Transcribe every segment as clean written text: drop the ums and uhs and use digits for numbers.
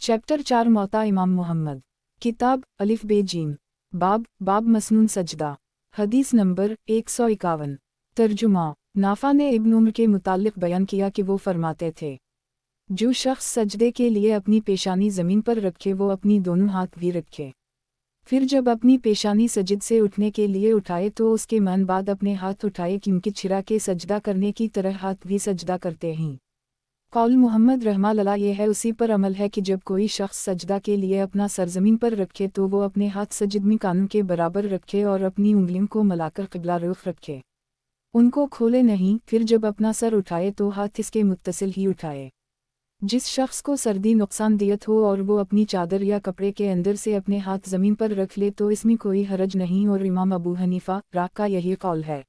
Chapter 4 मौता इमाम मुहम्मद। किताब अलिफ बे जीम। बाब मसनून सजदा। हदीस नंबर 151। तर्जुमा। नाफा ने इब्न उम्र के मुताल्लिक़ बयान किया कि वो फरमाते थे, जो शख्स सजदे के लिए अपनी पेशानी ज़मीन पर रखे वो अपनी दोनों हाथ भी रखे, फिर जब अपनी पेशानी सजद से उठने के लिए उठाए तो उसके मन बाद अपने हाथ उठाए, क्योंकि छिरा के सजदा करने की तरह हाथ भी सजदा करते हैं। कौल मुहम्मद रहमतुल्लाह ये है, उसी पर अमल है कि जब कोई शख्स सजदा के लिए अपना सरजमीन पर रखे तो वो अपने हाथ सजद में कानों के बराबर रखे और अपनी उंगलियों को मिलाकर क़िबला रुख रखे, उनको खोले नहीं। फिर जब अपना सर उठाए तो हाथ इसके मुत्तसिल ही उठाए। जिस शख्स को सर्दी नुकसानदियत हो और वो अपनी चादर या कपड़े के अंदर से अपने हाथ ज़मीन पर रख ले तो इसमें कोई हरज नहीं, और इमाम अबू हनीफा राह का यही कौल है।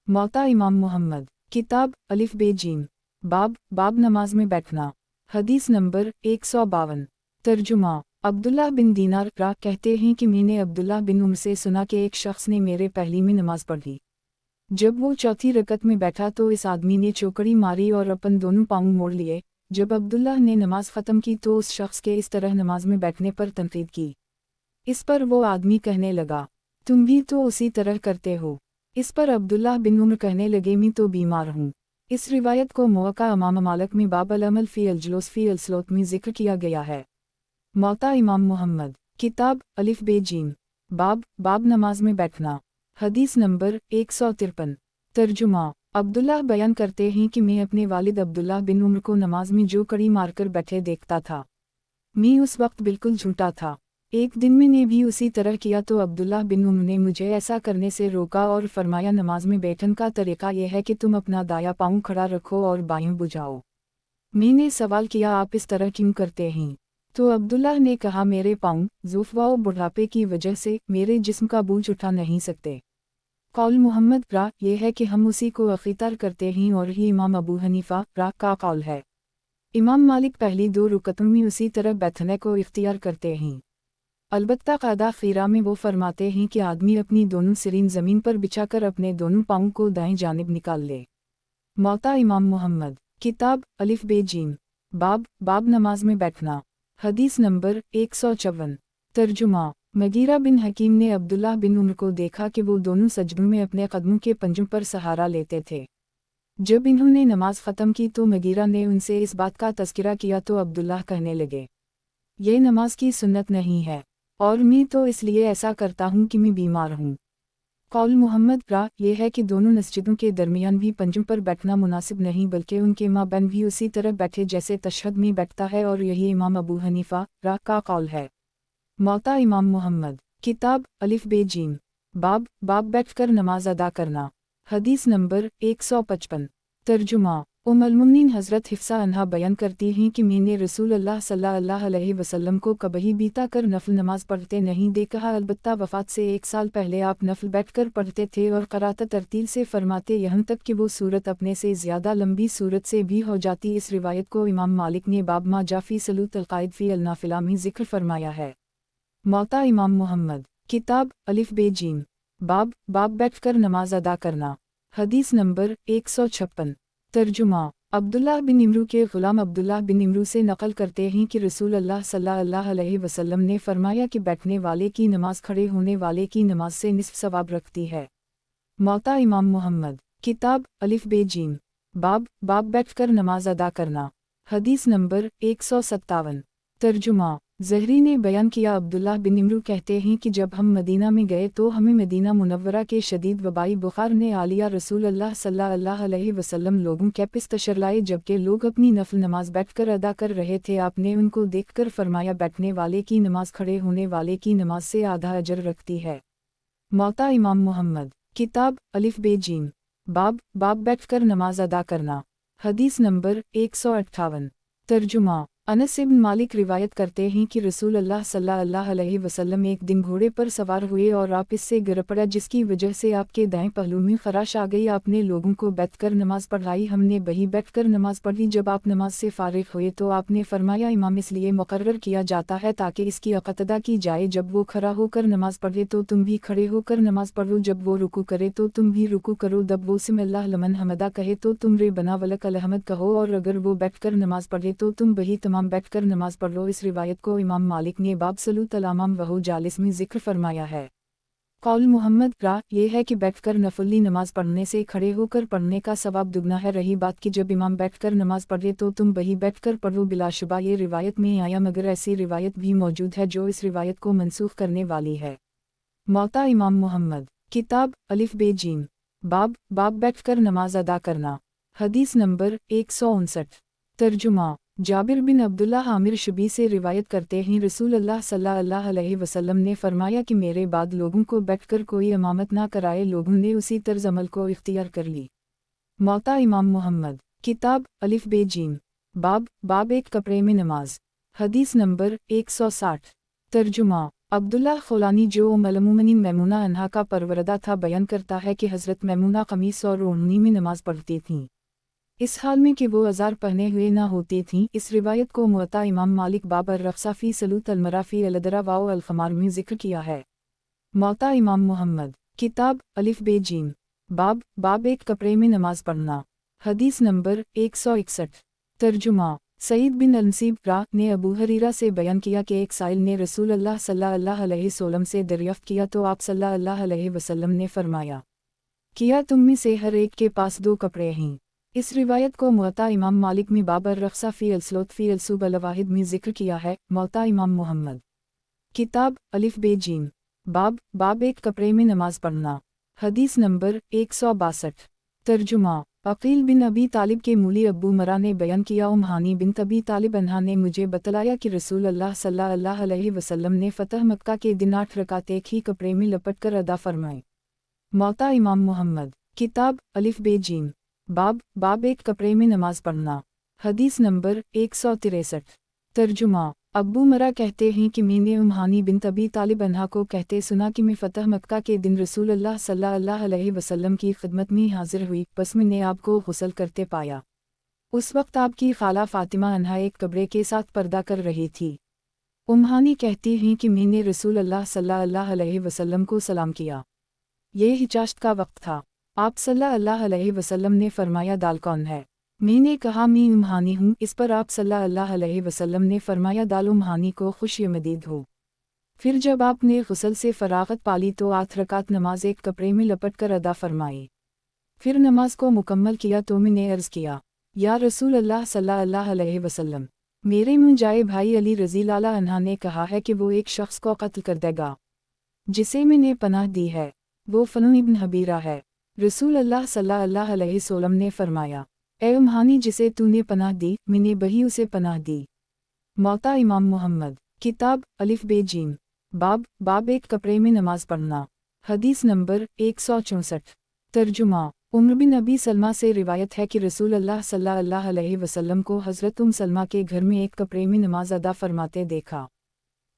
मौता इमाम मुहम्मद। किताब अलिफ बे जीम। बाब नमाज में बैठना। हदीस नंबर 152। तर्जुमा। अब्दुल्लाह बिन दीनार राह कहते हैं कि मैंने अब्दुल्लाह बिन उम्र से सुना कि एक शख्स ने मेरे पहली में नमाज पढ़ी। जब वो चौथी रकत में बैठा तो इस आदमी ने चौकड़ी मारी और अपन दोनों पाँव मोड़ लिए। जब अब्दुल्लाह ने नमाज ख़त्म की तो उस शख्स के इस तरह नमाज में बैठने पर तनकीद की। इस पर वो आदमी कहने लगा, तुम भी तो उसी तरह करते हो। इस पर अब्दुल्लाह बिन उम्र कहने लगे, मैं तो बीमार हूँ। इस रिवायत को मुवक्का इमाम मालिक में बाब अल-अमल फ़ी अल-जुलूस फ़ी अल-सलात में ज़िक्र किया गया है। मौता इमाम मुहम्मद। किताब अलिफ बे जीम। बाब नमाज में बैठना। हदीस नंबर 153। तर्जुमा। अब्दुल्लाह बयान करते हैं कि मैं अपने वालिद अब्दुल्लाह बिन उम्र को नमाज में जो कड़ी मारकर बैठे देखता था। मैं उस वक्त बिल्कुल झूठा था। एक दिन मैंने भी उसी तरह किया तो अब्दुल्लाह बिन उम्र ने मुझे ऐसा करने से रोका और फरमाया, नमाज में बैठने का तरीका यह है कि तुम अपना दायां पाँव खड़ा रखो और बायां बुझाओ। मैंने सवाल किया, आप इस तरह क्यों करते हैं? तो अब्दुल्लाह ने कहा, मेरे पाँव ज़ुफ़्वा और बुढ़ापे की वजह से मेरे जिस्म का बोझ उठा नहीं सकते। कौल मुहम्मद राह ये है कि हम उसी को अख्तियार करते हैं और ही इमाम अबू हनीफा राह का कौल है। इमाम मालिक पहली दो रुकतों में उसी तरह बैठने को इख्तियार करते हैं। अलबत्ता क़ादा खीरा में वो फरमाते हैं कि आदमी अपनी दोनों सिरीन ज़मीन पर बिछाकर अपने दोनों पाँव को दाएं जानिब निकाल ले। मौता इमाम मुहम्मद। किताब अलिफ बे जीम। बाब नमाज में बैठना। हदीस नंबर 154। तर्जुमा। मगीरा बिन हकीम ने अब्दुल्लाह बिन उम्र को देखा कि वो दोनों सजदों में अपने कदमों के पंजों पर सहारा लेते थे। जब इन्होंने नमाज ख़त्म की तो मगीरा ने उनसे इस बात का तज़किरा किया तो अब्दुल्लाह कहने लगे, ये नमाज की सुन्नत नहीं है, और मैं तो इसलिए ऐसा करता हूँ कि मैं बीमार हूँ। कौल मुहम्मद राह ये है कि दोनों मस्जिदों के दरमियान भी पंजों पर बैठना मुनासिब नहीं, बल्कि उनके माबैन भी उसी तरह बैठे जैसे तशहद में बैठता है, और यही इमाम अबू हनीफा राह का कौल है। मौता इमाम मुहम्मद। किताब अलिफ बे जीम। बाब बैठकर नमाज अदा करना। हदीस नंबर 155। तर्जुमा। उम्मुल-मोमिनीन हज़रत हिफ्सा अन्हा बयान करती हैं कि मैंने रसूल अल्लाह सल्लल्लाहु अलैहि वसल्लम को कभी बीता कर नफल नमाज पढ़ते नहीं देखा, अलबत्ता वफ़ात से 1 साल पहले आप नफल बैठकर पढ़ते थे और क़राअत तरतील से फरमाते, यहाँ तक कि वो सूरत अपने से ज़्यादा लंबी सूरत से भी हो जाती। इस रिवायत को इमाम मालिक ने बाब मा जाफ़ी सलूत अल-क़ाइद फ़ी अल-नाफ़िला में ज़िक्र फरमाया है। मौता इमाम मुहम्मद। किताब अलिफ बे जीम। बाब बैठकर नमाज अदा करना। हदीस नंबर 156। तर्जुमा। अब्दुल्लाह बिन इमरू के ग़ुलाम अब्दुल्लाह बिन इमरू से नक़ल करते हैं कि रसूल अल्लाह सल्लल्लाहु अलैहि वसल्लम ने फरमाया कि बैठने वाले की नमाज खड़े होने वाले की नमाज से निस्फ़ सवाब रखती है। मौता इमाम मुहम्मद। किताब अलिफ बे जीम। बाब बैठकर नमाज अदा करना। हदीस नंबर 157। तर्जुमा। ज़हरी ने बयान किया, अब्दुल्लाह बिन इमरू कहते हैं कि जब हम मदीना में गए तो हमें मदीना मुनव्वरा के शदीद वबाई बुखार ने आ लिया। रसूल अल्लाह सल्लल्लाहु अलैहि वसल्लम लोगों के पिस तशर लाए, जबकि लोग अपनी नफल नमाज बैठकर अदा कर रहे थे। आपने उनको देखकर फरमाया, बैठने वाले की नमाज खड़े होने वाले की नमाज से आधा अजर रखती है। मौता इमाम मुहम्मद। किताब अलिफ बे जीम। बाब बैठकर नमाज अदा करना। हदीस नंबर 158। तर्जुमा। अनस इब्न मालिक रिवायत करते हैं कि रसूल अल्लाह सल्लल्लाहु अलैहि वसल्लम एक दिन घोड़े पर सवार हुए और आप इससे गिर पड़ा, जिसकी वजह से आपके दाएं पहलू में खराश आ गई। आपने लोगों को बैठकर नमाज पढ़ाई, हमने वही बैठकर नमाज पढ़ी। जब आप नमाज से फारिग हुए तो आपने फरमाया, इमाम इसलिए मुकर्रर किया जाता है ताकि इसकी इक़्तिदा की जाए। जब वो खड़ा होकर नमाज पढ़े तो तुम भी खड़े होकर नमाज पढ़ो, जब वो रुकू करे तो तुम भी रुकू करो, जब वो सिमिल्लाह लिमन हमिदा कहे तो तुम रे बना वलक अलहमद कहो, और अगर वो बैठकर नमाज पढ़े तो तुम वही तमाम बैठकर नमाज पढ़ लो। इस रिवायत को इमाम मालिक ने बाब सलूत अल-इमाम वहु जालिस में जिक्र फरमाया है। कौल मुहम्मद रा ये है कि बैठकर नफली नमाज पढ़ने से खड़े होकर पढ़ने का सवाब दुगना है। रही बात कि जब इमाम बैठकर नमाज पढ़े तो तुम वही बैठकर पढ़ो, बिलाशुबा ये रिवायत में आया, मगर ऐसी रिवायत भी मौजूद है जो इस रिवायत को मनसूख करने वाली है। मौता इमाम मुहम्मद, किताब अलिफ बे जीम, बाब बैठकर नमाज अदा करना। हदीस नंबर 159। तर्जुमा जाबिर बिन अब्दुल्ला आमिर शबी से रिवायत करते हैं, रसूल अल्लाह सल्लल्लाहु अलैहि वसल्लम ने फरमाया कि मेरे बाद लोगों को बैठकर कोई इमामत ना कराए। लोगों ने उसी तर्ज अमल को इख्तियार कर ली। मौता इमाम मुहम्मद, किताब अलिफ बे जीम, बाब एक कपड़े में नमाज। हदीस नंबर 160। तर्जुमा अब्दुल्ला खुलानी जो उम्मुल-मोमिनीन मैमूना अन्हा का परवरदा था बयान करता है कि हज़रत मैमूना कमीस और ओढ़नी में नमाज पढ़ती थीं, इस हाल में कि वो अज़ार पहने हुए ना होती थीं। इस रिवायत को मुअत्ता इमाम मालिक बाब अर्रफ़्सा फ़ी सलूत अल-मराफ़ी अल-अदरा वाओ अल-ख़मार में ज़िक्र किया है। मौता इमाम मुहम्मद, किताब अलिफ बे जीम, बाब एक कपड़े में नमाज पढ़ना। हदीस नंबर 161। तर्जुमा सईद बिन अनसीब रा ने अबू हरीरा से बयान किया कि एक साइल ने रसूल अल्लाह सल्लल्लाहु अलैहि वसल्लम से दरियाफ़्त किया तो आप सल्लल्लाहु अलैहि वसल्लम ने फरमाया, किया तुम में से हर एक के पास दो कपड़े हैं। इस रिवायत को मुअत्ता इमाम मालिक में बाब अर्रफ़्सा फ़ी अल-सलूत फ़ी अल-सुब अल-वाहिद में ज़िक्र किया है। मौता इमाम मुहम्मद, किताब अलिफ बे जीम, बाब एक कपड़े में नमाज पढ़ना। हदीस नंबर 162। तर्जुमा अक़ील बिन अबी तालिब के मूली अब्बू मरा ने बयान किया, हानी बिन अबी तालिब अन्हा ने मुझे बतलाया कि रसूल अल्लाह सल्लल्लाहु अलैहि वसल्लम ने फ़तह मक्का के दिन 8 रकात एक ही कपड़े में लपट कर अदा फरमाए। मौता इमाम मुहम्मद, किताब अलिफ बे जीम, बाब एक कपड़े में नमाज पढ़ना। हदीस नंबर 163। तर्जुमा अब्बू मरा कहते हैं कि मैंने हानी बिन अबी तालिब अन्हा को कहते सुना कि मैं फ़तह मक्का के दिन रसूल अल्लाह सल्लल्लाहु अलैहि वसल्लम की खिदमत में हाजिर हुई, बस मैंने आपको गुस्ल करते पाया। उस वक्त आपकी खाला फ़ातिमा अन्हा एक कपड़े के साथ पर्दा कर रही थी। हानी कहती हैं कि मैंने रसूल अल्लाह सल्लल्लाहु अलैहि वसल्लम को सलाम किया। ये हिजाज़त का वक्त था। आप सल्लल्लाहु अलैहि वसल्लम ने फरमाया, दाल कौन है? मैंने कहा मैं हानी हूँ। इस पर आप सल्लल्लाहु अलैहि वसल्लम ने फरमाया, दाल हानी को खुशमदीद हो। फिर जब आपने गुस्ल से फरागत पाली तो 8 रकात नमाज एक कपड़े में लपट कर अदा फरमाई। फिर नमाज को मुकम्मल किया तो मैंने अर्ज़ किया, या रसूल अल्लाह सल्लल्लाहु अलैहि वसल्लम, मेरे मुंजाए भाई अली रज़ी अल्लाह अन्हा ने कहा है कि वो एक शख्स को कत्ल कर देगा जिसे मैंने पनाह दी है, वो फ़लून इब्न हबीरा है। रसूल अल्लाह सल्लल्लाहु अलैहि वसल्लम ने फरमाया, ए हानी जिसे तूने पनाह दी, मैंने बही उसे पनाह दी। मौता इमाम मुहम्मद, किताब अलिफ बे जीम, बाब एक कपड़े में नमाज पढ़ना। हदीस नंबर 164। तर्जुमा उम्र बिन अबी सलमा से रिवायत है कि रसूल अल्लाह सल्लल्लाहु अलैहि वसल्लम को हज़रत सलमा के घर में एक कपड़े में नमाज अदा फरमाते देखा।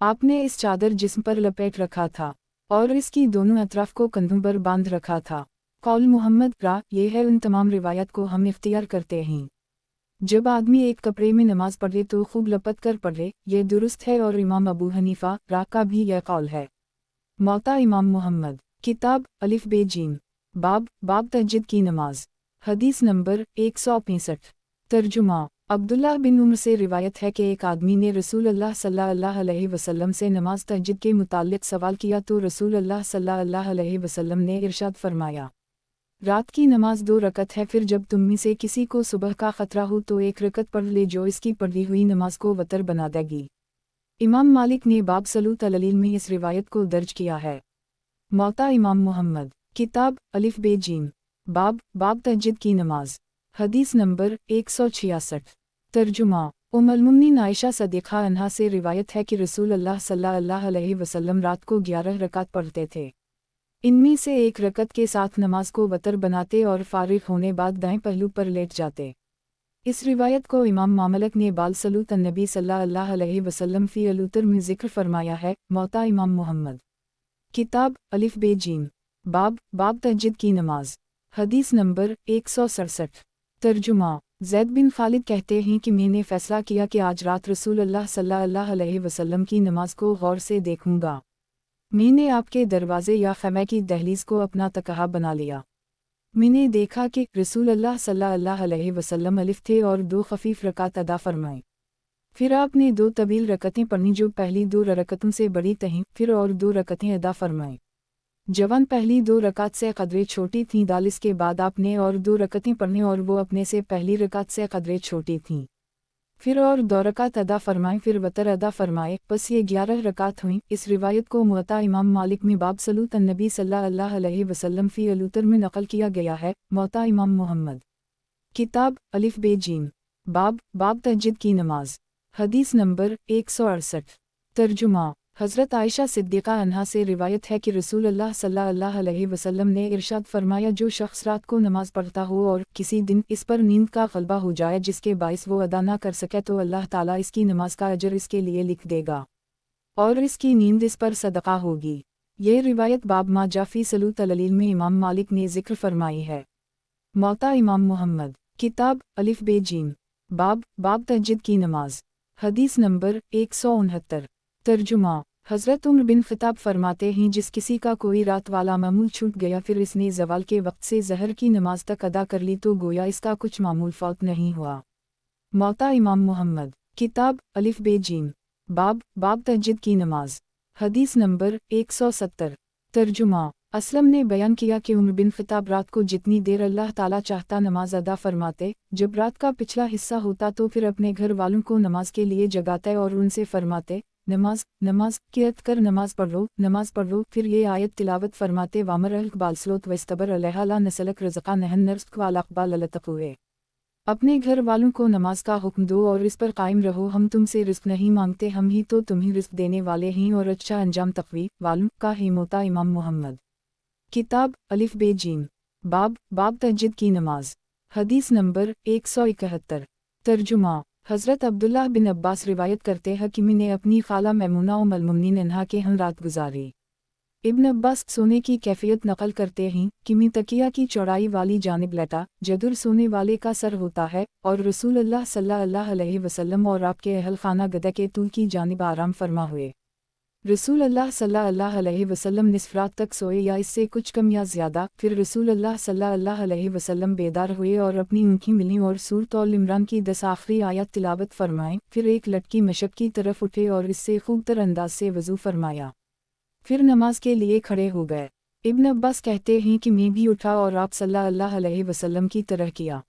आपने इस चादर जिस्म पर लपेट रखा था और इसकी दोनों अतराफ को कंधों पर बांध रखा था। कौल मुहम्मद रा ये है, उन तमाम रिवायत को हम इख्तियार करते हैं। जब आदमी एक कपड़े में नमाज पढ़े तो खूब लपट कर पढ़े, ये दुरुस्त है और इमाम अबू हनीफा रा का भी यह कौल है। मौता इमाम मुहम्मद, किताब अलिफ बे जीम, बाब तहज्जुद की नमाज। हदीस नंबर 165। तर्जुमा अब्दुल्लाह बिन उम्र से रिवायत है कि एक आदमी ने रसूल अल्लाह सल्लल्लाहु अलैहि वसल्लम से नमाज तहज्जुद के मुताल्लिक सवाल किया तो रसूल अल्लाह सल्लल्लाहु अलैहि वसल्लम ने इरशाद फरमाया, रात की नमाज 2 रकत है, फिर जब तुम में से किसी को सुबह का खतरा हो तो 1 रकत पढ़ ले जो इसकी पढ़ी हुई नमाज को वतर बना देगी। इमाम मालिक ने बाब सलूत अल-इल्म में इस रिवायत को दर्ज किया है। मौता इमाम मुहम्मद, किताब अलिफ बे जीम, बाब तहज्जुद की नमाज। हदीस नंबर 166। तर्जुमा उम्मुल-मोमिनीन आयशा सदीक़ा अन्हा से रिवायत है कि रसूल अल्लाह सल्लल्लाहु अलैहि वसल्लम रात को 11 रकात पढ़ते थे। इनमें से 1 रकत के साथ नमाज को वतर बनाते और फारिग होने बाद दाएं पहलू पर लेट जाते। इस रिवायत को इमाम मामलक ने बाल सलूत अन्नबी सल्लल्लाहु अलैहि वसल्लम फ़ी अल-उतर में ज़िक्र फरमाया है। मौता इमाम मुहम्मद, किताब अलिफ बे जीम, बाब तहज्जुद की नमाज। हदीस नंबर 167। तर्जुमा ज़ैद बिन खालिद कहते हैं कि मैंने फ़ैसला किया कि आज रात रसूल अल्लाह सल्लल्लाहु अलैहि वसल्लम की नमाज को गौर से देखूंगा। मैंने आपके दरवाज़े या ख़ैमे की दहलीज़ को अपना तकहा बना लिया। मैंने देखा कि रसूल अल्लाह सल्लल्लाहु अलैहि वसल्लम अलिफ थे और 2 खफीफ रकात अदा फरमाए। फिर आपने 2 तवील रकतें पढ़नी जो पहली 2 रकतों से बड़ी थीं, फिर और 2 रकतें अदा फरमाएं। जवान पहली 2 रकात से कदरे छोटी थीं, दाल इसके बाद आपने और 2 रकतें पढ़नी और वो अपने से पहली रकात से कदरे छोटी थीं। फिर और 2 रकात अदा फरमाएं, फिर वतर अदा फरमाए, बस ये 11 रकात हुईं। इस रिवायत को मुअत्ता इमाम मालिक में बाब सलूत अन्नबी सल्लल्लाहु अलैहि वसल्लम फ़ी अलूतर में नकल किया गया है। मुअत्ता इमाम मुहम्मद, किताब अलिफ बे जीम, बाब तहज्जुद की नमाज। हदीस नंबर 168। तर्जुमा। हज़रत आयशा सिद्दीक़ा अन्हा से रिवायत है कि रसूलुल्लाह सल्लल्लाहु अलैहि वसल्लम ने इरशाद फरमाया, जो शख्स रात को नमाज पढ़ता हो और किसी दिन इस पर नींद का ग़लबा हो जाए जिसके बाइस वो अदा ना कर सके तो अल्लाह ताला इसकी नमाज का अजर इसके लिए लिख देगा और इसकी नींद इस पर सदका होगी। ये रिवायत बाब मा जाफ़ी सलूत अल-लैल में इमाम मालिक ने ज़िक्र फरमाई है। मुअत्ता इमाम मुहम्मद, किताब अलिफ बे जीम, बाब तहज्जुद की नमाज। हदीस नंबर 169। तर्जुमा। हज़रत उमर बिन ख़िताब फरमाते हैं, जिस किसी का कोई रात वाला मामूल छूट गया फिर इसने ज़वाल के वक्त से ज़हर की नमाज तक अदा कर ली तो गोया इसका कुछ मामूल फ़ौत नहीं हुआ। मुअत्ता इमाम मुहम्मद, किताब अलिफ बे जीम, बाब तहज्जुद की नमाज। हदीस नंबर 170। तर्जुमा। असलम ने बयान किया कि उमर बिन ख़िताब रात को जितनी देर अल्लाह ताला चाहता नमाज अदा फरमाते, जब रात का पिछला हिस्सा होता तो फिर अपने घर वालों को नमाज के लिए जगाते और उनसे फरमाते, नमाज कियत कर नमाज पढ़ लो। फिर ये आयत तिलावत फरमाते, वामर अलबालसलोत वस्तबर अलैहा ला नसलक रज़क़ा नहन नर्स्क वालक़बाल अलतक़ुए। अपने घर वालों को नमाज का हुक्म दो और इस पर कायम रहो, हम तुमसे रिस्क नहीं मांगते, हम ही तो तुम्हें रिस्क देने वाले हैं और अच्छा अंजाम तक़वी वालों का है। मुअत्ता इमाम मुहम्मद, किताब अलिफ बे जीम, बाब तहज्जुद की नमाज। हदीस नंबर 171। तर्जुमा। हज़रत अब्दुल्लाह बिन अब्बास रिवायत करते हैं कि मैंने अपनी खाला मैमुना उम्मुल मोमिनीन अन्हा के यहाँ रात गुजारी। इब्न अब्बास सोने की कैफियत नकल करते हैं कि मैं तकिया की चौड़ाई वाली जानिब लेटा, जदुर सोने वाले का सर होता है, और रसूलुल्लाह सल्लल्लाहु अलैहि वसल्लम और आपके अहल खाना गदा के तूल की जानिब आराम फरमा हुए। रसूलुल्लाह सल्लल्लाहु अलैहि वसल्लम निस्फ़ रात तक सोए या इससे कुछ कम या ज़्यादा। फिर रसूलुल्लाह सल्लल्लाहु अलैहि वसल्लम बेदार हुए और अपनी आँखें मिलीं और सूरत अल इमरान की 10 आखिरी आयत तिलावत फरमाएं। फिर एक लटकी मशक की तरफ उठे और इससे खूबतर अंदाज से वज़ू फरमाया। फिर नमाज के लिए खड़े हो गए। इब्न अब्बास कहते हैं कि मैं भी उठा और आप सल्लल्लाहु अलैहि वसल्लम की तरह किया।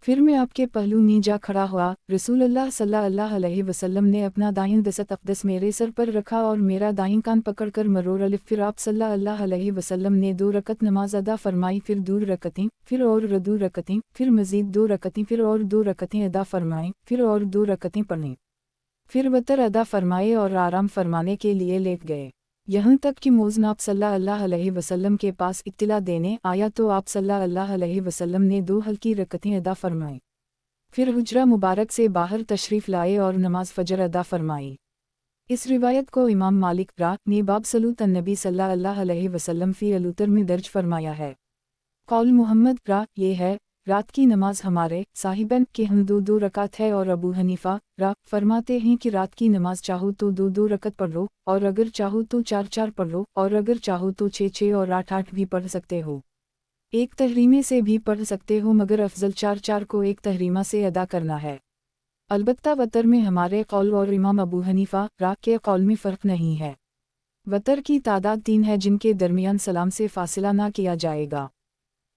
फिर मैं आपके पहलू में जा खड़ा हुआ। रसूलुल्लाह सल्लल्लाहु अलैहि वसल्लम ने अपना दाहिना दस्त अक़दस मेरे सर पर रखा और मेरा दाहिना कान पकड़कर मरोड़ अलिफ। फिर आप सल्लल्लाहु अलैहि वसल्लम ने 2 रकत नमाज अदा फरमाई, फिर 2 रकतें, फिर और 2 रकतें, फिर मज़ीद 2 रकतें, फिर और 2 रकतें अदा फरमाएं, फिर और 2 रकतें पढ़ें, फिर वतर अदा फरमाए और आराम फरमाने के लिए लेट गए। यहाँ तक कि मौज़न आप सल्लल्लाहु अलैहि वसल्लम के पास इत्तिला देने आया तो आप सल्लल्लाहु अलैहि वसल्लम ने 2 हल्की रकतें अदा फरमाई, फिर हुजरा मुबारक से बाहर तशरीफ़ लाए और नमाज फ़जर अदा फरमाई। इस रिवायत को इमाम मालिक ने बाब सलूत अन्नबी सल्लल्लाहु अलैहि वसल्लम फ़ी अलूतर में दर्ज फरमाया है। कौल मुहम्मद ये है, रात की नमाज हमारे साहिबन के हम 2 रकात है और अबू हनीफा फरमाते हैं कि रात की नमाज चाहो तो 2 रकत पढ़ लो और अगर चाहो तो 4 पढ़ लो और अगर चाहो तो 6 और 8 भी पढ़ सकते हो। एक तहरीमे से भी पढ़ सकते हो, मगर अफजल 4 को एक तहरीमा से अदा करना है। अलबत्ता वतर में हमारे कौल और इमाम अबू हनीफा के कौल में फ़र्क नहीं है। वतर की तादाद 3 है जिनके दरमियान सलाम से फासिला ना किया जाएगा।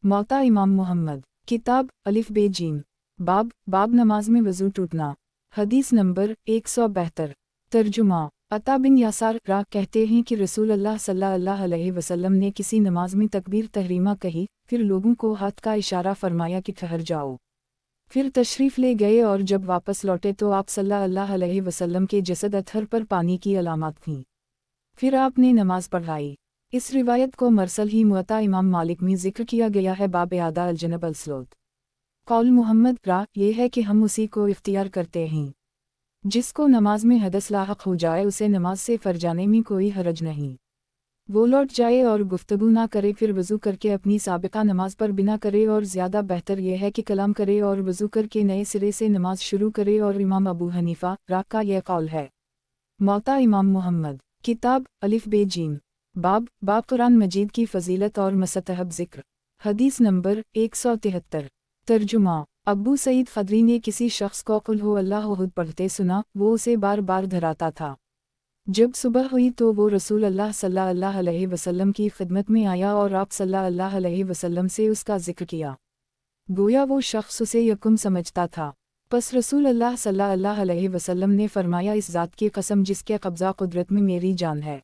मुअत्ता इमाम मुहम्मद, किताब अलिफ बे जीम, बाब नमाज में वज़ू टूटना। हदीस नंबर 172। तर्जुमा। अता बिन यासार कहते हैं कि रसूलुल्लाह सल्लल्लाहु अलैहि वसल्लम ने किसी नमाज में तकबीर तहरीमा कही, फिर लोगों को हाथ का इशारा फरमाया कि ठहर जाओ। फिर तशरीफ़ ले गए और जब वापस लौटे तो आप सल्लल्लाहु अलैहि वसल्लम के जसद अतहर पर पानी की अलामत थीं। फिर आपने नमाज पढ़ाई। इस रिवायत को मरसल ही मुअत्ता इमाम मालिक में ज़िक्र किया गया है। बाब आदा अल-जनब अल-सलोत। कौल मुहम्मद ये है कि हम उसी को इख्तियार करते हैं जिसको नमाज में हदस लाहक हो जाए, उसे नमाज से फर जाने में कोई हरज नहीं। वो लौट जाए और गुफ्तगू ना करे, फिर वज़ू करके अपनी साबिक़ा नमाज पर बिना करे, और ज़्यादा बेहतर यह है कि कलाम करे और वज़ू करके नए सिरे से नमाज शुरू करे, और इमाम अबू हनीफा का यह कौल है। मुअत्ता इमाम मुहम्मद, किताब अलिफ बे जीम, बाब कुरान मजीद की फ़जीलत और मस्तहब ज़िक्र। हदीस नंबर 173। तर्जुमा। अब्बू सईद खदरी ने किसी शख्स को कुल हो अल्लाह अहद पढ़ते सुना, वो उसे बार बार धराता था। जब सुबह हुई तो वो रसूल अल्लाह सल्लल्लाहु अलैहि वसल्लम की खिदमत में आया और आप सल्लल्लाहु अलैहि वसल्लम से उसका जिक्र किया। गोया वो शख्स उसे यकुम समझता था। बस रसूल अल्लाह सल्लल्लाहु अलैहि वसल्लम ने फरमाया, इस ज़ात की कसम जिसके कब्ज़ा कुदरत में मेरी जान है,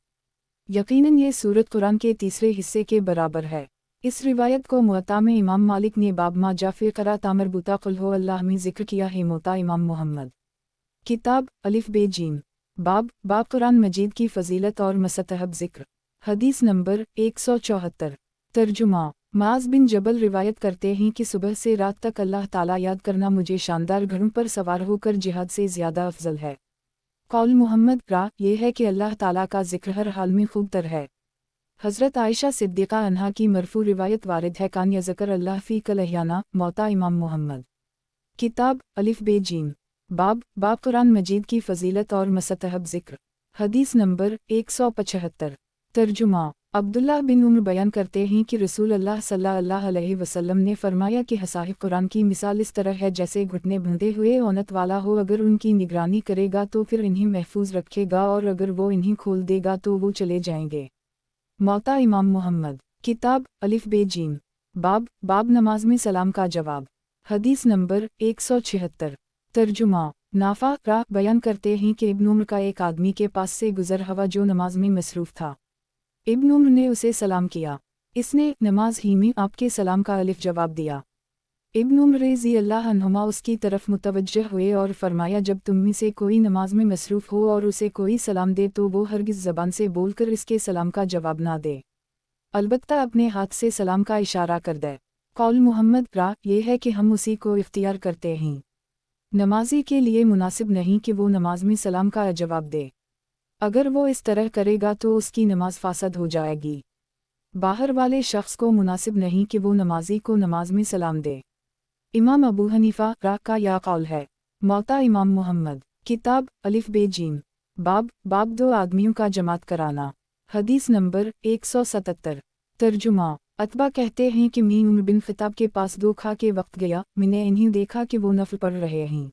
यकीनन ये सूरत कुरान के तीसरे हिस्से के बराबर है। इस रिवायत को मुअत्ता में इमाम मालिक ने बाब मा जाफ़िर क़रात मरबूता कुल हो अल्लाह में ज़िक्र किया है। मोता इमाम मुहम्मद, किताब अलिफ बे जीम, बाब कुरान मजीद की फ़जीलत और मस्तहब ज़िक्र। हदीस नंबर 174। तर्जुमा। माज़ बिन जबल रिवायत करते हैं कि सुबह से रात तक अल्लाह ताला याद करना मुझे शानदार घोड़ों पर सवार होकर जिहाद से ज़्यादा अफजल है। कौल मुहम्मद ये है कि अल्लाह ताला का ज़िक्र हर हाल में खूब तर है। हज़रत आयशा सिद्दीक़ा अन्हा की मरफू रिवायत वारिद है, कान यज़कर अल्लाह फ़ी कल अहयाना। मौता इमाम मुहम्मद, किताब अलिफ बे जीम, बाब कुरान मजीद की फ़जीलत और मस्तहब ज़िक्र। हदीस नंबर 175। तर्जुमा। अब्दुल्लाह बिन उम्र बयान करते हैं कि रसूल अल्लाह सल्लल्लाहु अलैहि वसल्लम ने फरमाया कि हसाहिब कुरान की मिसाल इस तरह है जैसे घुटने बंधे हुए औनत वाला हो। अगर उनकी निगरानी करेगा तो फिर इन्हें महफूज रखेगा, और अगर वो इन्हें खोल देगा तो वो चले जाएंगे। मौता इमाम मुहम्मद, किताब अलिफ बे जीम, बाब नमाज में सलाम का जवाब। हदीस नंबर 176। तर्जुमा। नाफा बयान करते हैं कि इब्न उम्र का एक आदमी के पास से गुजर हवा जो नमाज में मसरूफ़ था। इब्न उम्र ने उसे सलाम किया। इसने नमाज ही में आपके सलाम का अलिफ जवाब दिया। इब्न उम्र रज़ी अल्लाह अन्हुमा उसकी तरफ मुतवज्जह हुए और फरमाया, जब तुम में से कोई नमाज में मसरूफ़ हो और उसे कोई सलाम दे तो वो हरगिज़ ज़बान से बोलकर इसके सलाम का जवाब ना दे, अलबत्ता अपने हाथ से सलाम का इशारा कर दे। कौल मुहम्मद ये है कि हम उसी को इख्तियार करते हैं। नमाजी के लिए मुनासिब नहीं कि वो नमाज में सलाम का जवाब दे। अगर वो इस तरह करेगा तो उसकी नमाज फासद हो जाएगी। बाहर वाले शख्स को मुनासिब नहीं कि वो नमाजी को नमाज में सलाम दे। इमाम अबू हनीफा का या कौल है। मौता इमाम मुहम्मद, किताब अलिफ बे जीम, बाब दो आदमियों का जमात कराना। हदीस नंबर 177। तर्जुमा। अतबा कहते हैं कि मैं उमर बिन खिताब के पास दो खा के वक्त गया, मैंने इन्हें देखा कि वो नफल पढ़ रहे हैं।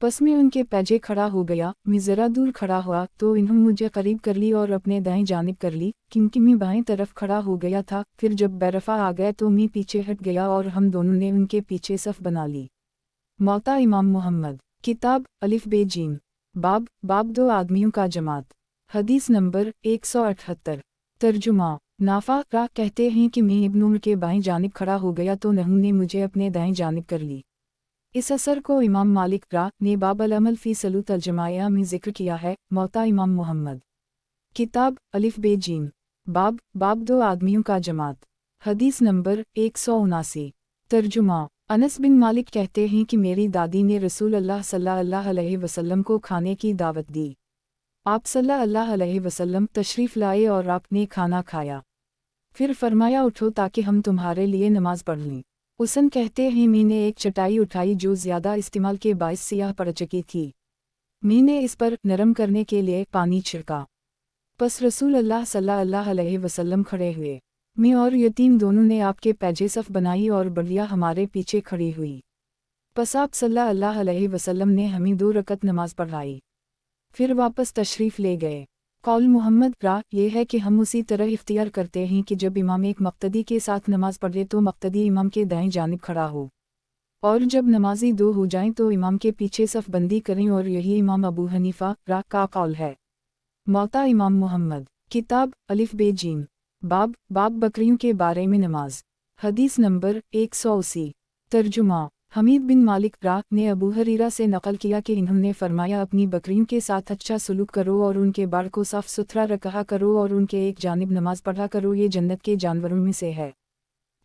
बस मैं उनके पैजे खड़ा हो गया। मैं ज़रा दूर खड़ा हुआ तो इन्होंने मुझे करीब कर ली और अपने दाएं जानिब कर ली, क्योंकि मैं बाएं तरफ खड़ा हो गया था। फिर जब बैरफा आ गए तो मैं पीछे हट गया और हम दोनों ने उनके पीछे सफ़ बना ली। मौता इमाम मुहम्मद, किताब अलिफ बे जीम, बाब दो आदमियों का जमात। हदीस नंबर 178। तर्जुमा। नाफा कहते हैं कि मैं इब्न उम्र के बाएं जानिब खड़ा हो गया तो नहू ने मुझे अपने दाएं जानिब कर ली। इस असर को इमाम मालिक ने बाब अल अमल फ़ी सलूत अल जमाया में ज़िक्र किया है। मौता इमाम मुहम्मद, किताब अलिफ बे जीम, बाब दो आदमियों का जमात। हदीस नंबर 179। तर्जुमा। अनस बिन मालिक कहते हैं कि मेरी दादी ने रसूल अल्लाह सल्लल्लाहु अलैहि वसल्लम को खाने की दावत दी। आप सल्लल्लाहु अलैहि वसल्लम तशरीफ़ लाए और आपने खाना खाया। फिर फरमाया, उठो ताकि हम तुम्हारे लिए नमाज पढ़ लें। उसन कहते हैं, मैंने एक चटाई उठाई जो ज़्यादा इस्तेमाल के बायस सियाह पड़ चुकी थी। मैंने इस पर नरम करने के लिए पानी छिड़का। बस रसूल अल्लाह सल्लल्लाहु अलैहि वसल्लम खड़े हुए। मैं और यतीम दोनों ने आपके पैजे सफ़ बनाई और बढ़िया हमारे पीछे खड़ी हुई। बस आप सल्लल्लाहु अलैहि वसल्लम ने हमें 2 रकत नमाज पढ़ाई, फिर वापस तशरीफ़ ले गए। कौल मुहम्मद ये है कि हम उसी तरह इख्तियार करते हैं कि जब इमाम एक मक्तदी के साथ नमाज पढ़े तो मक्तदी इमाम के दाएं जानिब खड़ा हो, और जब नमाजी 2 हो जाएं तो इमाम के पीछे सफ़ बंदी करें, और यही इमाम अबू हनीफा का कौल है। मौता इमाम मुहम्मद, किताब अलिफ बे जीम, बाब बकरियों के बारे में नमाज। हदीस नंबर 180। तर्जुमा। हमीद बिन मालिक ने अबू हरीरा से नकल किया कि इन्होंने फरमाया, अपनी बकरियों के साथ अच्छा सलूक करो और उनके बाड़ को साफ़ सुथरा रखा करो और उनके एक जानिब नमाज पढ़ा करो, ये जन्नत के जानवरों में से है।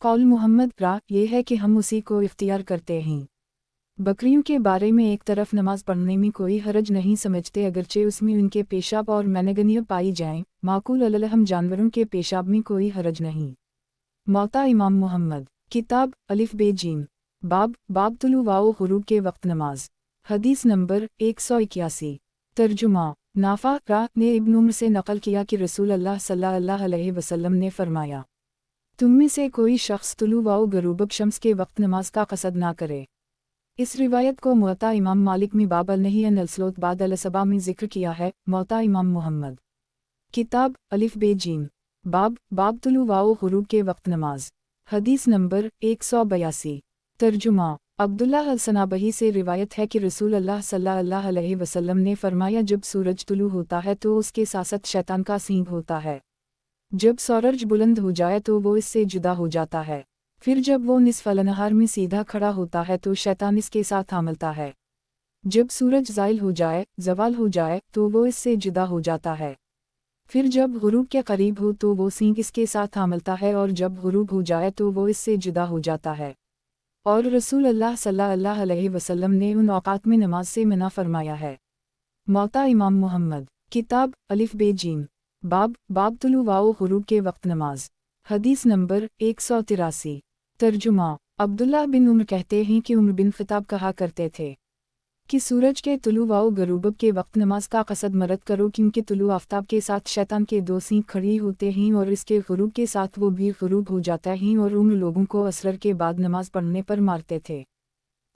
कौल मुहम्मद ये है कि हम उसी को इख्तियार करते हैं। बकरियों के बारे में एक तरफ नमाज पढ़ने में कोई हरज नहीं समझते, अगरचे उसमें उनके पेशाब और मैनगनियत पाई जाएं। माकूल अलहम जानवरों के पेशाब में कोई हरज नहीं। मौता इमाम मुहम्मद, किताब अलिफ बे जीम, बाब तुलू वाओ गुरूब के वक्त नमाज। हदीस नंबर 181। तर्जुमा। नाफा ने इब्न उम्र से नकल किया कि रसूल अल्लाह सल्लल्लाहु अलैहि वसल्लम ने फरमाया, तुम में से कोई शख्स तुलू वाओ गरूब शम्स के वक्त नमाज का कसद ना करे। इस रिवायत को मुअत्ता इमाम मालिक में बाब अल-नही अन अल-सलात बाद अल-सबा में जिक्र किया है। मुअत्ता इमाम मुहम्मद, किताब अलिफ बे जीम, बाब तुलू वाओ गुरूब के वक्त नमाज। हदीस नंबर 182। तर्जुमा। अब्दुल्लाह अल-सनाबही से रिवायत है कि रसूल अल्लाह सल्लल्लाहु अलैहि वसल्लम ने फरमाया, जब सूरज तुलू होता है तो उसके साथ शैतान का सींग होता है। जब सूरज बुलंद हो जाए तो वो इससे जुदा हो जाता है। फिर जब वो निस्फ़ नहार में सीधा खड़ा होता है तो शैतान इसके साथ मिलता है। जब सूरज ज़वाल हो जाए तो वो इससे जुदा हो जाता है। फिर जब गुरूब के करीब हो तो वो सींग इसके साथ मिलता है, और जब गुरूब हो जाए तो वो इससे जुदा हो जाता है। और रसूल अल्लाह सल्लल्लाहु अलैहि वसल्लम ने उन औकात में नमाज से मना फरमाया है। मुअत्ता इमाम मुहम्मद, किताब अलिफ बे जीम, बाब तुलू वाओ गुरूब के वक्त नमाज। हदीस नंबर 183। तर्जुमा। अब्दुल्लाह बिन उम्र कहते हैं कि उम्र बिन ख़िताब कहा करते थे कि सूरज के तुलू वाओ गरूब के वक्त नमाज का कसद मरद करो, क्योंकि तुलू आफ्ताब के साथ शैतान के दो सींग खड़ी होते हैं और इसके गुरूब के साथ वो भी गुरूब हो जाता है, और उन लोगों को असर के बाद नमाज पढ़ने पर मारते थे।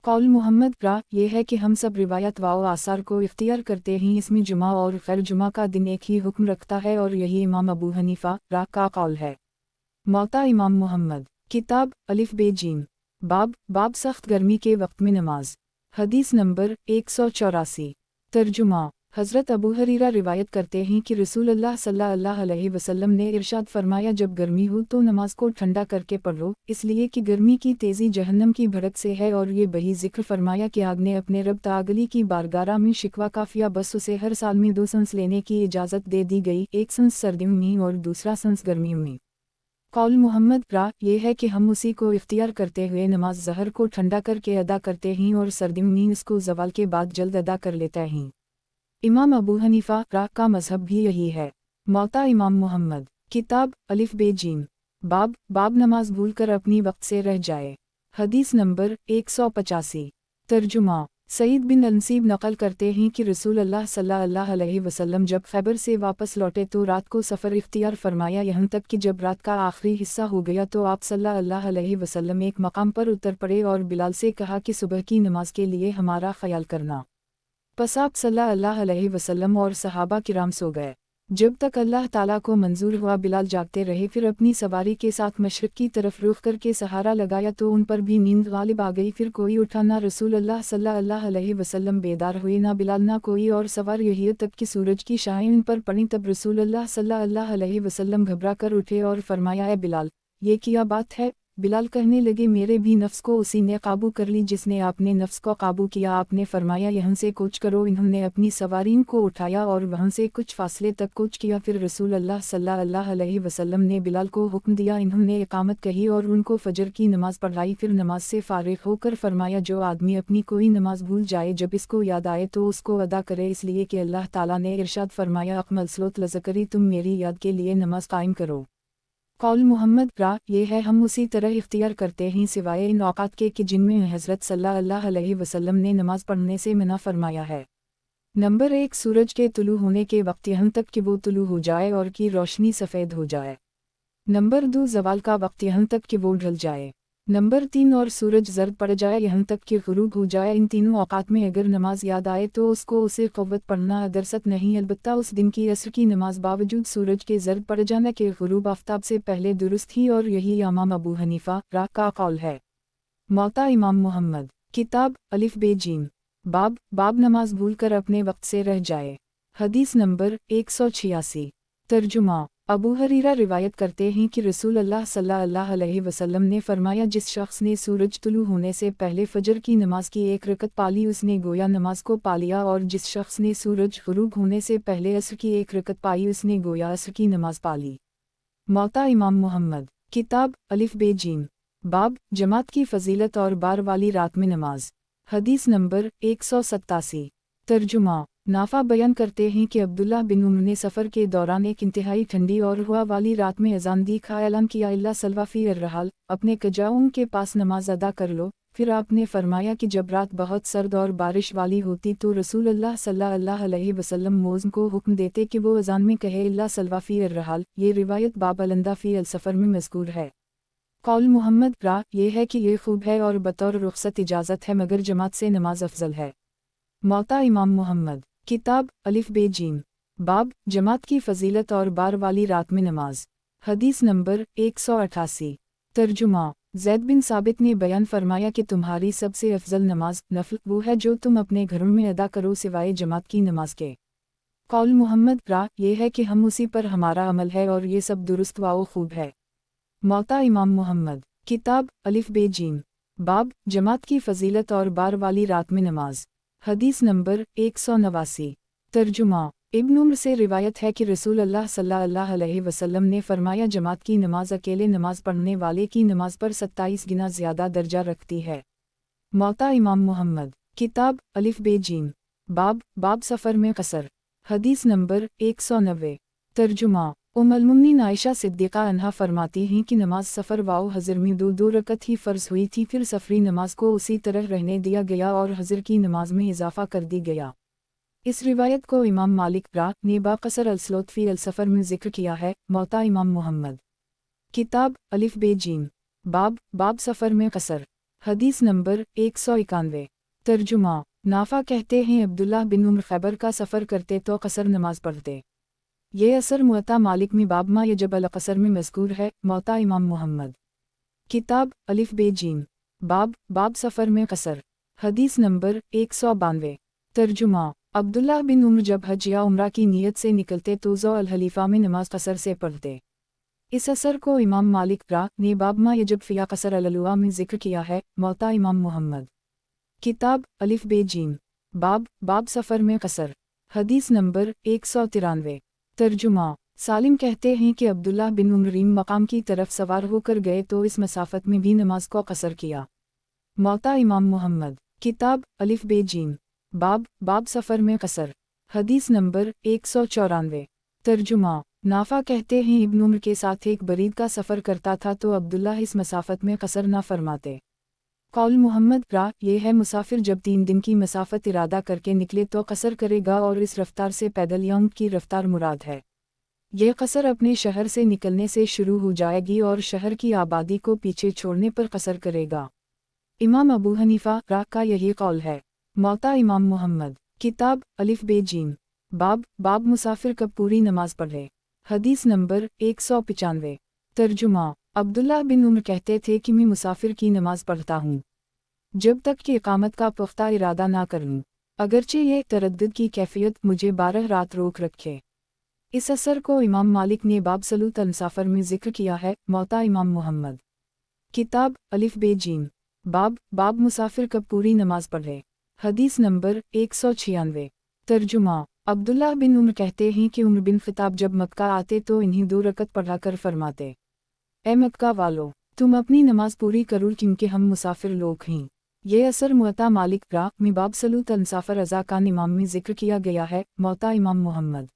कौल मुहम्मद रा ये है कि हम सब रिवायत वाओ आसार को इख्तियार करते हैं। इसमें जुमा और गैर जुमा का दिन एक ही हुक्म रखता है, और यही इमाम अबू हनीफा रा का कौल है। मुअत्ता इमाम मुहम्मद, किताब अलिफ बे जीम, बाब सख्त गर्मी के वक्त में नमाज। हदीस नंबर 184। तर्जुमा। हज़रत अबू हरीरा रिवायत करते हैं कि रसूल अल्लाह सल्लल्लाहु अलैहि वसल्लम ने इरशाद फरमाया, जब गर्मी हो तो नमाज को ठंडा करके पढ़ो, इसलिए कि गर्मी की तेज़ी जहन्नम की भड़क से है। और ये बही जिक्र फरमाया कि आग ने अपने रब तागली की बारगाह में शिकवा काफिया, बस उसे हर साल में 2 सांस लेने की इजाज़त दे दी गई, एक सांस सर्दियों में और दूसरा सांस गर्मियों में। कौल मुहम्मद रा ये है कि हम उसी को इख्तियार करते हुए नमाज ज़हर को ठंडा करके अदा करते हैं, और सर्दियों में इसको ज़वाल के बाद जल्द अदा कर लेते हैं। इमाम अबू हनीफा रा का मज़हब भी यही है। मुअत्ता इमाम मुहम्मद, किताब अलिफ बे जीम, बाब नमाज भूल कर अपनी वक्त से रह जाए। हदीस नंबर 185। तर्जुमा। सईद बिन अनसीब नकल करते हैं कि रसूल अल्लाह सल्लल्लाहु अलैहि वसल्लम जब खैबर से वापस लौटे तो रात को सफ़र इख्तियार फरमाया, यहाँ तक कि जब रात का आखिरी हिस्सा हो गया तो आप सल्लल्लाहु अलैहि वसल्लम एक मकाम पर उतर पड़े और बिलाल से कहा कि सुबह की नमाज के लिए हमारा ख्याल करना। बस आप सल्लल्लाहु अलैहि वसल्लम और सहाबा किराम सो गए। जब तक अल्लाह ताला को मंजूर हुआ बिलाल जागते रहे। फिर अपनी सवारी के साथ मशरिक़ की तरफ रुख करके सहारा लगाया तो उन पर भी नींद गालिब आ गई। फिर कोई उठा, ना रसूल अल्लाह सल्लल्लाहु अलैहि वसल्लम बेदार हुए, ना बिलाल, ना कोई और सवार, यही तब कि सूरज की शाहें उन पर पड़ी। तब रसूल अल्लाह सल्लल्लाहु अलैहि वसल्लम घबरा कर उठे और फरमाया, ए बिलाल, ये क्या बात है? बिलाल कहने लगे, मेरे भी नफ्स को उसी ने काबू कर ली जिसने आपने नफ्स को काबू किया। आपने फरमाया, यहाँ से कूच करो। इन्होंने अपनी सवारियों को उठाया और वहाँ से कुछ फासले तक कूच किया। फिर रसूल अल्लाह सल्लल्लाहु अलैहि वसल्लम ने बिलाल को हुक्म दिया, इन्होंने इकामत कही और उनको फजर की नमाज पढ़ाई। फिर नमाज से फारिग होकर फरमाया, जो आदमी अपनी कोई नमाज भूल जाए, जब इसको याद आए तो उसको अदा करे, इसलिए कि अल्लाह ताला ने इरशाद फरमाया, अक़मल सलोत लज़करी, तुम मेरी याद के लिए नमाज कायम करो। कौल मुहम्मद रा ये है, हम उसी तरह इख्तियार करते हैं सिवाय इन औकात के कि जिनमें हज़रत सल्लल्लाहु अलैहि वसल्लम ने नमाज पढ़ने से मना फरमाया है। नंबर 1 सूरज के तुलू होने के वक्त, यहाँ तक कि वो तुलू हो जाए और की रोशनी सफ़ेद हो जाए। नंबर 2 ज़वाल का वक्त, यहाँ तक कि वो ढल जाए। नंबर 3 और सूरज जर्द पड़ जाए, यहाँ तक कि गुरूब हो जाए। इन तीनों औकात में अगर नमाज याद आए तो उसको उसे क़ुव्वत पढ़ना अदरसत नहीं, अलबत्ता उस दिन की असर की नमाज बावजूद सूरज के जर्द पड़ जाने के गुरूब आफ्ताब से पहले दुरुस्त ही, और यही इमाम अबू हनीफा रा का कौल है। मुअत्ता इमाम मुहम्मद, किताब अलिफ बे जीम, बाब नमाज भूल कर अपने वक्त से रह जाए। हदीस नंबर 186। तर्जुमा। अबू हरीरा रिवायत करते हैं कि रसूल अल्लाह सल्लल्लाहु अलैहि वसल्लम ने फरमाया, जिस शख्स ने सूरज तुलू होने से पहले फजर की नमाज की एक रकत पाली, उसने गोया नमाज को पा लिया, और जिस शख्स ने सूरज गुरूब होने से पहले असर की एक रकत पाई, उसने गोया असर की नमाज पाली। मुअत्ता इमाम मुहम्मद, किताब अलिफ बे जीम, बाब जमात की फजीलत और बार वाली रात में नमाज। हदीस नंबर 187। तर्जुमा। नाफा बयान करते हैं कि अब्दुल्लाह बिन उम्र ने सफ़र के दौरान एक इंतहाई ठंडी और हवा वाली रात में अज़ान दी का ऐलान किया, इल्ला सल्वाफ़ी अर्रहाल, अपने कजाओं के पास नमाज अदा कर लो। फिर आपने फरमाया कि जब रात बहुत सर्द और बारिश वाली होती तो रसूल अल्लाह सल्लल्लाहु अलैहि वसल्लम मोज़न को हुक्म देते कि वो अज़ान में कहे, इल्ला सल्वाफ़ी अर्रहाल। ये रिवायत बाब अल-अंदा फ़ी अल-सफ़र में मज़कूर है। قول محمد را یہ ہے کہ یہ خوب ہے اور بطور رخصت اجازت ہے مگر جماعت سے نماز افضل ہے۔ موطا امام محمد، کتاب الف بے جیم، باب جماعت کی فضیلت اور بار والی رات میں نماز، حدیث نمبر 188۔ ترجمہ: زید بن ثابت نے بیان فرمایا کہ تمہاری سب سے افضل نماز نفل وہ ہے جو تم اپنے گھروں میں ادا کرو سوائے جماعت کی نماز کے۔ قول محمد را یہ ہے کہ ہم اسی پر ہمارا عمل ہے اور یہ سب درست و خوب ہے۔ موطا امام محمد، کتاب الف بے جیم، باب جماعت کی فضیلت اور بار والی رات میں نماز، حدیث نمبر 189۔ ترجمہ: ابن عمر سے روایت ہے کہ رسول اللہ صلی اللہ علیہ وسلم نے فرمایا جماعت کی نماز اکیلے نماز پڑھنے والے کی نماز پر 27 گنا زیادہ درجہ رکھتی ہے۔ موطا امام محمد، کتاب الف بے جیم، باب سفر میں قصر، حدیث نمبر 190۔ ترجمہ: ام المؤمنین عائشہ صدیقہ عنہا فرماتی ہیں کہ نماز سفر و حضر میں دو رکعت ہی فرض ہوئی تھی، پھر سفری نماز کو اسی طرح رہنے دیا گیا اور حضر کی نماز میں اضافہ کر دی گیا۔ اس روایت کو امام مالک را نے باب قصر الصلاۃ فی السفر میں ذکر کیا ہے۔ موطا امام محمد، کتاب الف بے جیم، باب سفر میں قصر، حدیث نمبر 191۔ ترجمہ: نافع کہتے ہیں عبداللہ بن عمر خیبر کا سفر کرتے تو قصر نماز پڑھتے۔ یہ اثر موطا مالک میں باب ما یجب القصر میں مذکور ہے۔ موطا امام محمد، کتاب الف بے جیم، باب سفر میں قصر، حدیث نمبر 192۔ ترجمہ: عبداللہ بن عمر جب حج یا عمرہ کی نیت سے نکلتے تو ذو الحلیفہ میں نماز قصر سے پڑھتے۔ اس اثر کو امام مالک را نے باب ما یجب فی قصر الالوا میں ذکر کیا ہے۔ موطا امام محمد، کتاب الف بے جیم، باب سفر میں قصر، حدیث نمبر 193۔ ترجمہ: سالم کہتے ہیں کہ عبداللہ بن عمر ریم مقام کی طرف سوار ہو کر گئے تو اس مسافت میں بھی نماز کو قصر کیا۔ موطا امام محمد، کتاب الف بے جیم، باب سفر میں قصر، حدیث نمبر 194۔ ترجمہ: نافع کہتے ہیں ابن عمر کے ساتھ ایک برید کا سفر کرتا تھا تو عبداللہ اس مسافت میں قصر نہ فرماتے۔ قول محمد را یہ ہے مسافر جب 3 دن کی مسافت ارادہ کر کے نکلے تو قصر کرے گا اور اس رفتار سے پیدل یا اونٹ کی رفتار مراد ہے۔ یہ قصر اپنے شہر سے نکلنے سے شروع ہو جائے گی اور شہر کی آبادی کو پیچھے چھوڑنے پر قصر کرے گا۔ امام ابو حنیفہ را کا یہی قول ہے۔ موطا امام محمد، کتاب الف بے جیم، باب مسافر کب پوری نماز پڑھے، حدیث نمبر 195۔ ترجمہ: عبداللہ بن عمر کہتے تھے کہ میں مسافر کی نماز پڑھتا ہوں جب تک کہ اقامت کا پختہ ارادہ نہ کر لوں، اگرچہ یہ تردد کی کیفیت مجھے 12 رات روک رکھے۔ اس اثر کو امام مالک نے باب صلاۃ المسافر میں ذکر کیا ہے۔ موطا امام محمد، کتاب الف بے جیم، باب مسافر کب پوری نماز پڑھے، حدیث نمبر 196۔ ترجمہ: عبداللہ بن عمر کہتے ہیں کہ عمر بن خطاب جب مکہ آتے تو انہیں 2 رکعت پڑھا کر فرماتے، اے مکہ والو، تم اپنی نماز پوری کرو کیونکہ ہم مسافر لوگ ہیں۔ یہ اثر موطا مالک را میں باب صلاۃ المسافر ازا کان امام میں ذکر کیا گیا ہے۔ موطا امام محمد،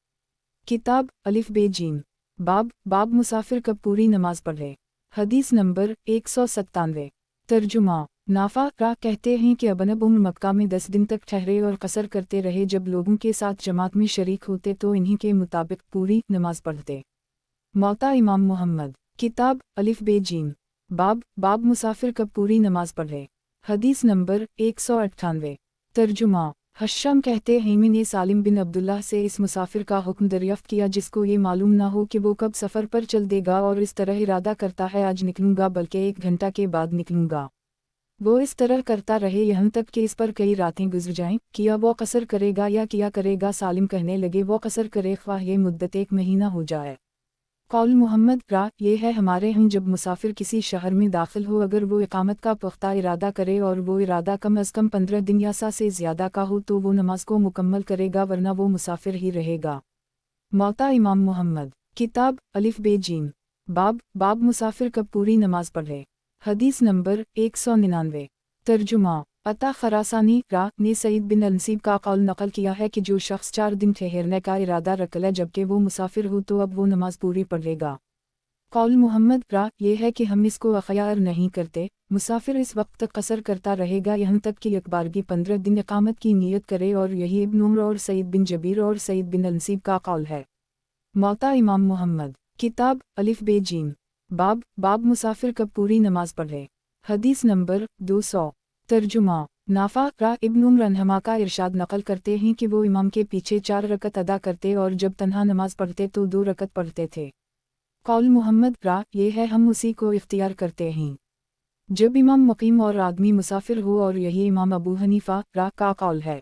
کتاب الف بے جیم، باب مسافر کب پوری نماز پڑھے، حدیث نمبر 197۔ ترجمہ: نافع را کہتے ہیں کہ ابن عمر مکہ میں 10 دن تک ٹھہرے اور قصر کرتے رہے، جب لوگوں کے ساتھ جماعت میں شریک ہوتے تو انہی کے مطابق پوری نماز پڑھتے۔ موطا امام محمد، کتاب الف بے جیم، باب مسافر کب پوری نماز پڑھے، حدیث نمبر 198۔ ترجمہ: حشام کہتے ہیں میں نے سالم بن عبداللہ سے اس مسافر کا حکم دریافت کیا جس کو یہ معلوم نہ ہو کہ وہ کب سفر پر چل دے گا اور اس طرح ارادہ کرتا ہے آج نکلوں گا بلکہ 1 گھنٹہ کے بعد نکلوں گا۔ وہ اس طرح کرتا رہے یہاں تک کہ اس پر کئی راتیں گزر جائیں، کیا وہ قصر کرے گا یا کیا کرے گا؟ سالم کہنے لگے وہ قصر کرے خواہ یہ مدت 1 مہینہ ہو جائے۔ قول محمد را یہ ہے ہمارے ہاں جب مسافر کسی شہر میں داخل ہو اگر وہ اقامت کا پختہ ارادہ کرے اور وہ ارادہ کم از کم 15 دن یا سا سے زیادہ کا ہو تو وہ نماز کو مکمل کرے گا ورنہ وہ مسافر ہی رہے گا۔ موطا امام محمد، کتاب الف بے جیم، باب مسافر کب پوری نماز پڑھے، حدیث نمبر 199۔ ترجمہ: عطا خراسانی را نے سعید بن النصیب کا قول نقل کیا ہے کہ جو شخص 4 دن ٹھہرنے کا ارادہ رکھ لے جبکہ وہ مسافر ہو تو اب وہ نماز پوری پڑھے گا۔ قول محمد را یہ ہے کہ ہم اس کو اختیار نہیں کرتے، مسافر اس وقت تک قصر کرتا رہے گا یہاں تک کہ اکبارگی 15 دن اقامت کی نیت کرے، اور یہی ابن عمر اور سعید بن جبیر اور سعید بن النصیب کا قول ہے۔ موطا امام محمد، کتاب الف بے جیم، बाब मुसाफिर कब पूरी नमाज पढ़े। हदीस नंबर 200। तर्जुमा। नाफा रा इब्न उम्र अन्हुमा का इरशाद नकल करते हैं कि वो इमाम के पीछे 4 रकत अदा करते और जब तन्हा नमाज पढ़ते तो 2 रकत पढ़ते थे। कौल मुहम्मद रा ये है हम उसी को इख्तियार करते हैं जब इमाम मुकीम और आदमी मुसाफिर हो, और यही इमाम अबू हनीफा रा का कौल है।